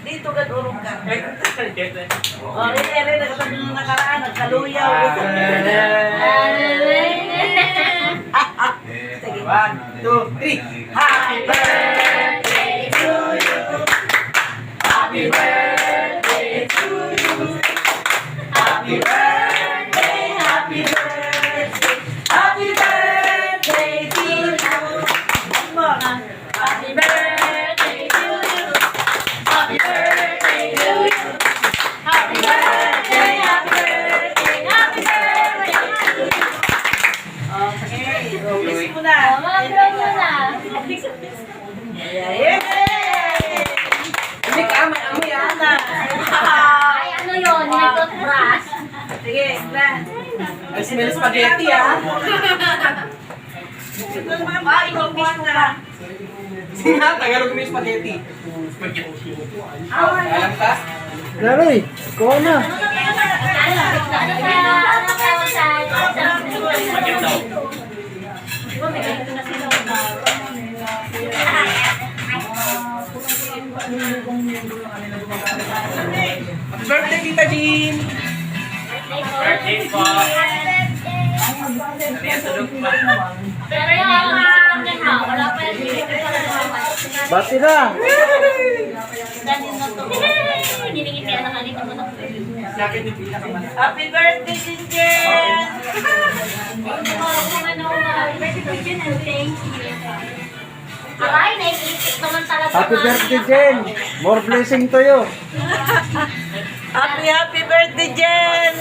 Dito ka urong ka. O, rin, nakatabi nung nakaraan, nagkaluyaw. Sige. 1, 2, 3. Happy birthday to you. Happy birthday to you. Happy birthday, happy birthday. Happy birthday to you. Happy birthday to you. Happy birthday to you. Happy birthday, happy birthday, happy birthday to you. Okay, kiss mo na. Mga muna. Yay! Hindi ka amoy ana. Ay, ano yun? Nag-toothbrush. Sige, na. I smell spaghetti ah. Ay, mag-kiss mo na. Sina, Tagalog may spaghetti. Alam ka? Laroy, kuha na. Happy birthday, Tita Jean! Birthday po. Pero yung mga niya, wala pa yung Bati na. ganin na to. Ginigit kaya nakalito mo na. Sa akin yung pinakamalaki. Happy birthday, Jinjen! Aray, naiisip naman talaga. Happy birthday, Jen. More blessing to you. Happy birthday, Jen!